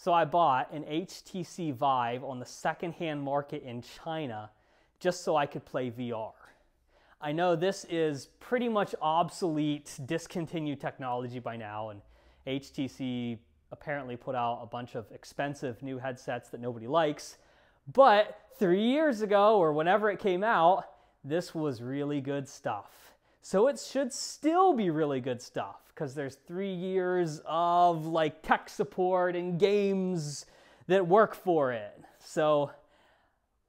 So I bought an HTC Vive on the secondhand market in China just so I could play VR. I know this is pretty much obsolete, discontinued technology by now, and HTC apparently put out a bunch of expensive new headsets that nobody likes. But 3 years ago, or whenever it came out, this was really good stuff. So it should still be really good stuff, because there's 3 years of like tech support and games that work for it. So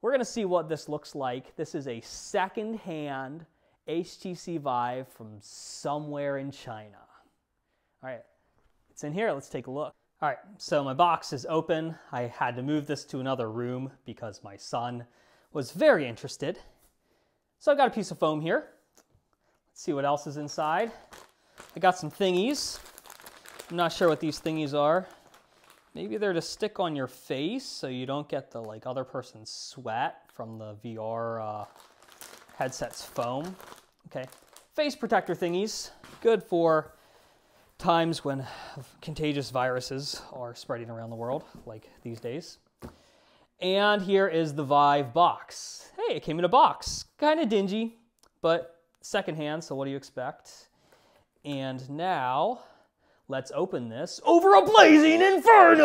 we're gonna see what this looks like. This is a second-hand HTC Vive from somewhere in China. All right, it's in here, let's take a look. All right, so my box is open. I had to move this to another room because my son was very interested. So I've got a piece of foam here. Let's see what else is inside. I got some thingies. I'm not sure what these thingies are. Maybe they're to stick on your face so you don't get the like other person's sweat from the VR headset's foam. Okay, face protector thingies. Good for times when contagious viruses are spreading around the world, like these days. And here is the Vive box. Hey, it came in a box. Kind of dingy, but secondhand, so what do you expect? And now, let's open this over a blazing inferno!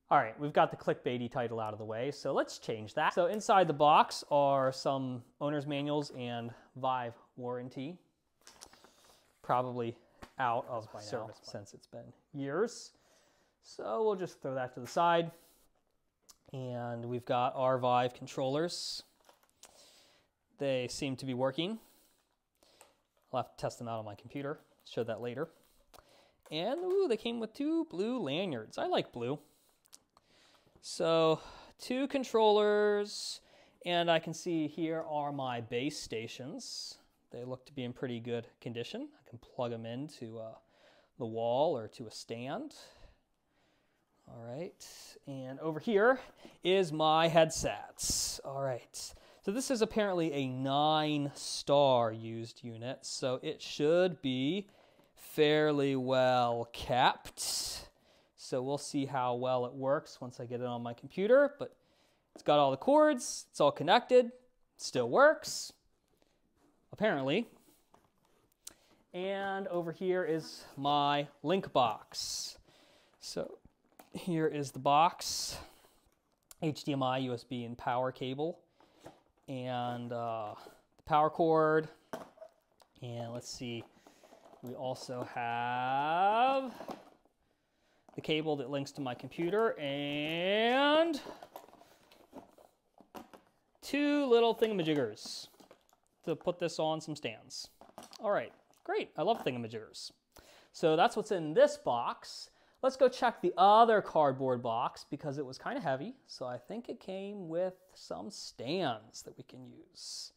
All right, we've got the clickbaity title out of the way, so let's change that. So inside the box are some owner's manuals and Vive warranty. Probably out of service since it's been years. So we'll just throw that to the side. And we've got our Vive controllers. They seem to be working. I'll have to test them out on my computer. Show that later. And ooh, they came with 2 blue lanyards. I like blue. So 2 controllers, and I can see here are my base stations. They look to be in pretty good condition. I can plug them into the wall or to a stand. All right, and over here is my headsets. All right, so this is apparently a 9-star used unit, so it should be fairly well kept. So we'll see how well it works once I get it on my computer, but it's got all the cords, it's all connected, still works, apparently. And over here is my link box. So here is the box, HDMI, USB, and power cable, and the power cord. And let's see, we also have the cable that links to my computer and 2 little thingamajiggers to put this on some stands. All right, great, I love thingamajiggers. So that's what's in this box. Let's go check the other cardboard box because it was kind of heavy. So I think it came with some stands that we can use.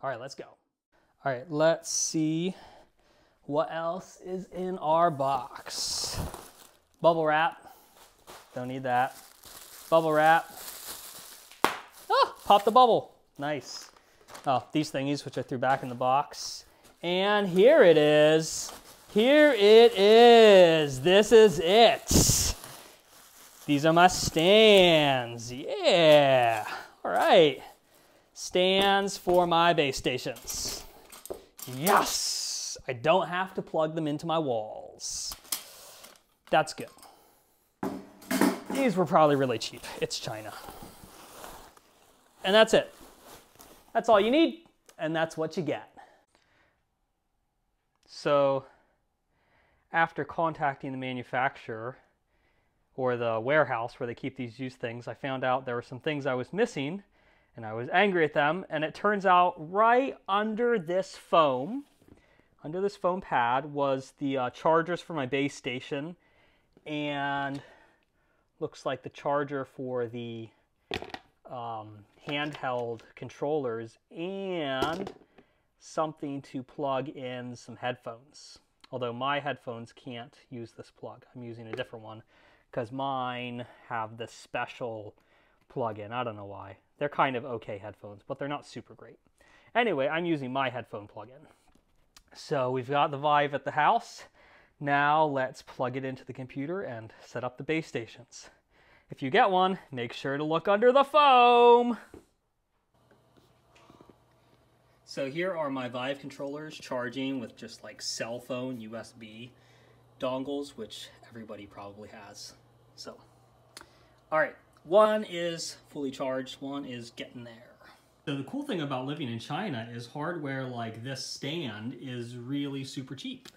All right, let's go. All right, let's see what else is in our box. Bubble wrap, don't need that. Bubble wrap. Oh, pop the bubble, nice. Oh, these thingies, which I threw back in the box. And here it is. Here it is. This is it. These are my stands. Yeah. All right. Stands for my base stations. Yes. I don't have to plug them into my walls. That's good. These were probably really cheap. It's China. And that's it. That's all you need, and that's what you get. So, after contacting the manufacturer or the warehouse where they keep these used things, I found out there were some things I was missing, and I was angry at them, and it turns out right under this foam pad was the chargers for my base station, and looks like the charger for the handheld controllers, and something to plug in some headphones. Although my headphones can't use this plug. I'm using a different one because mine have this special plug-in. I don't know why. They're kind of okay headphones, but they're not super great. Anyway, I'm using my headphone plug-in. So we've got the Vive at the house. Now let's plug it into the computer and set up the base stations. If you get one, make sure to look under the foam. So here are my Vive controllers charging with just like cell phone USB dongles, which everybody probably has. So, all right, one is fully charged, one is getting there. So the cool thing about living in China is hardware like this stand is really super cheap.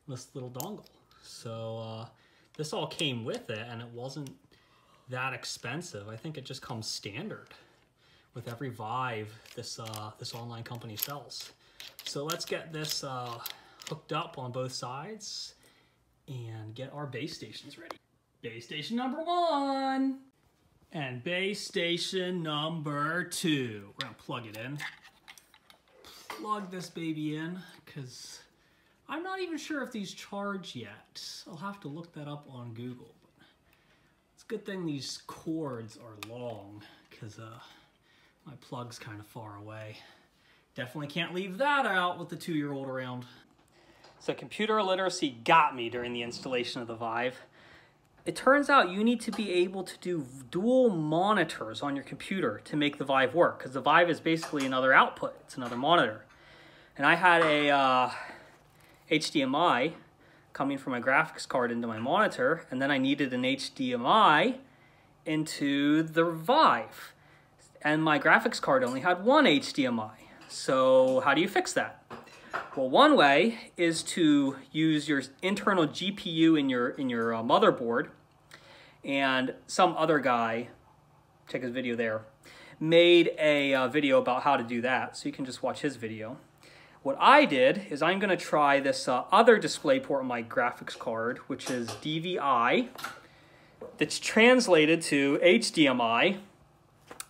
This little dongle. So this all came with it, and it wasn't that expensive. I think it just comes standard with every Vive this online company sells. So let's get this hooked up on both sides and get our base stations ready. Base station number 1 and base station number 2. We're gonna plug it in. Plug this baby in, because I'm not even sure if these charge yet. I'll have to look that up on Google. But it's a good thing these cords are long, because my plug's kind of far away. Definitely can't leave that out with the 2-year-old around. So computer illiteracy got me during the installation of the Vive. It turns out you need to be able to do dual monitors on your computer to make the Vive work, because the Vive is basically another output. It's another monitor. And I had a HDMI coming from my graphics card into my monitor, and then I needed an HDMI into the Vive. And my graphics card only had one HDMI. So how do you fix that? Well, one way is to use your internal GPU in your motherboard, and some other guy, check his video there, made a video about how to do that, so you can just watch his video. What I did is I'm going to try this other DisplayPort on my graphics card, which is DVI, that's translated to HDMI,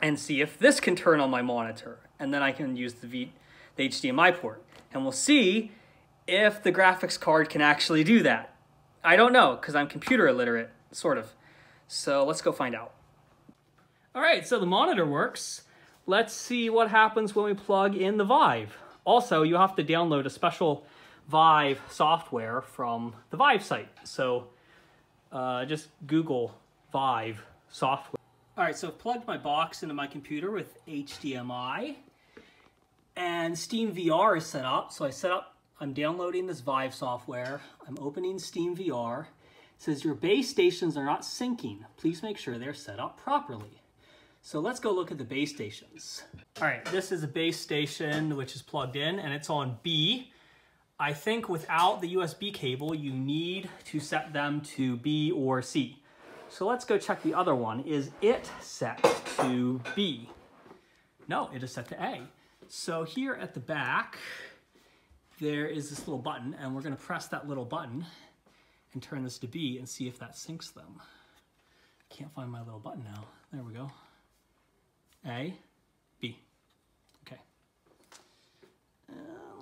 and see if this can turn on my monitor, and then I can use the HDMI port. And we'll see if the graphics card can actually do that. I don't know, because I'm computer illiterate, sort of. So let's go find out. All right, so the monitor works. Let's see what happens when we plug in the Vive. Also, you have to download a special Vive software from the Vive site. So just Google Vive software. All right, so I've plugged my box into my computer with HDMI. And SteamVR is set up. So I'm downloading this Vive software. I'm opening SteamVR. It says your base stations are not syncing. Please make sure they're set up properly. So let's go look at the base stations. All right, this is a base station which is plugged in, and it's on B. I think without the USB cable, you need to set them to B or C. So let's go check the other one. Is it set to B? No, it is set to A. So here at the back, there is this little button, and we're going to press that little button and turn this to B and see if that syncs them. Can't find my little button now. There we go. A, B. Okay.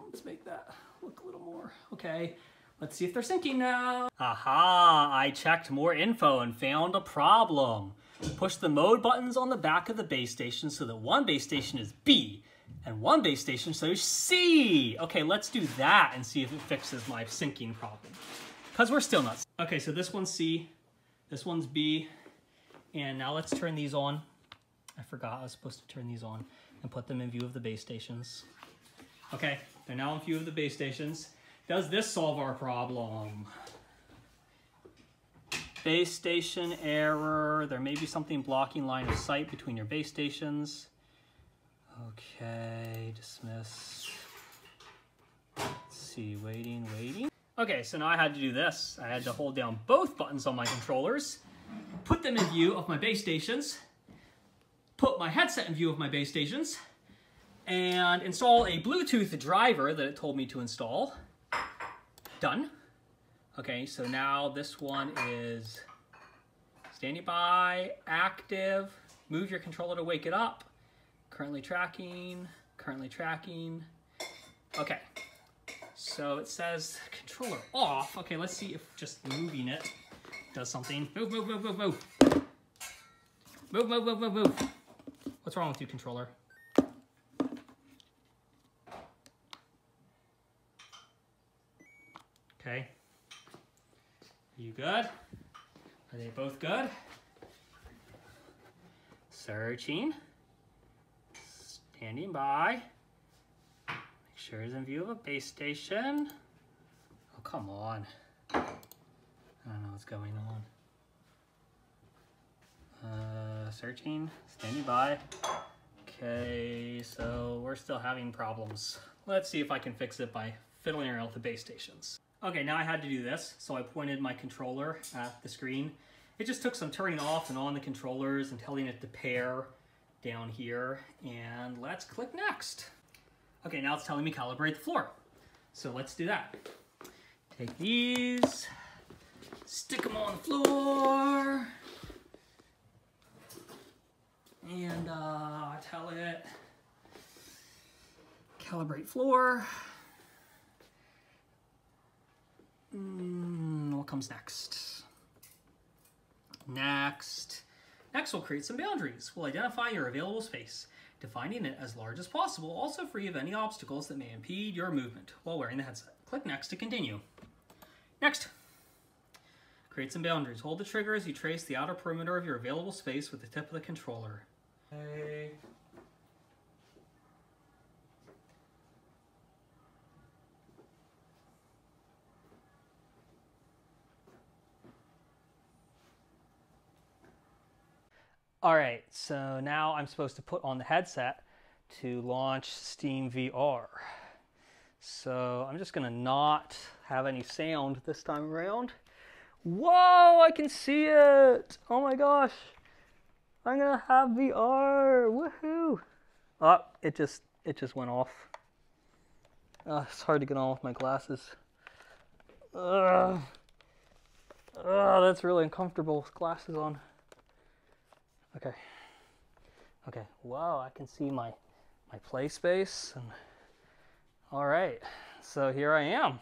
Let's make that look a little more. Okay. Let's see if they're syncing now. Aha! I checked more info and found a problem. Push the mode buttons on the back of the base station so that one base station is B and one base station so C. Okay, let's do that and see if it fixes my syncing problem. Because we're still not. Okay, so this one's C, this one's B, and now let's turn these on. I forgot I was supposed to turn these on and put them in view of the base stations. Okay, they're now in view of the base stations. Does this solve our problem? Base station error. There may be something blocking line of sight between your base stations. Okay, dismiss. Let's see, waiting. Okay, so now I had to do this. I had to hold down both buttons on my controllers, put them in view of my base stations, put my headset in view of my base stations, and install a Bluetooth driver that it told me to install. Done. Okay, so now this one is standing by, active, move your controller to wake it up, currently tracking. Okay, so it says controller off. Okay, let's see if just moving it does something. Move. Move. What's wrong with you, controller? Okay. You good? Are they both good? Searching. Standing by. Make sure he's in view of a base station. Oh, come on. I don't know what's going on. Searching. Standing by. Okay, so we're still having problems. Let's see if I can fix it by fiddling around with the base stations. Okay, now I had to do this, so I pointed my controller at the screen. It just took some turning off and on the controllers and telling it to pair down here, and let's click next. Okay, now it's telling me calibrate the floor. So let's do that. Take these, stick them on the floor, and tell it calibrate floor. What comes next? Next we'll create some boundaries. We'll identify your available space, defining it as large as possible, also free of any obstacles that may impede your movement while wearing the headset. Click next to continue. Next, create some boundaries. Hold the trigger as you trace the outer perimeter of your available space with the tip of the controller. Okay. All right, so now I'm supposed to put on the headset to launch SteamVR. So I'm just gonna not have any sound this time around. Whoa, I can see it! Oh my gosh, I'm gonna have VR, woohoo! Oh, it just went off. It's hard to get on with my glasses. That's really uncomfortable with glasses on. Okay, wow, I can see my play space. And all right, so here I am.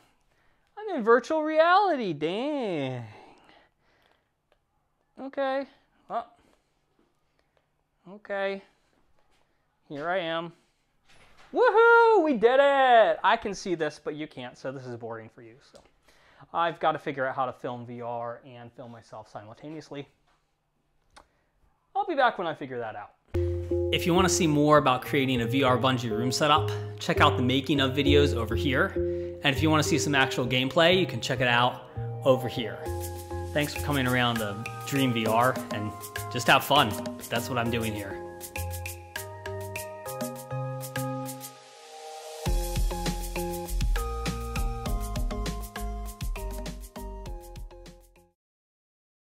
I'm in virtual reality, dang. Okay, okay, here I am. Woohoo, we did it! I can see this, but you can't, so this is boring for you. So I've got to figure out how to film VR and film myself simultaneously. I'll be back when I figure that out. If you want to see more about creating a VR bungee room setup, check out the making of videos over here. And if you want to see some actual gameplay, you can check it out over here. Thanks for coming around to Dream VR and just have fun. That's what I'm doing here.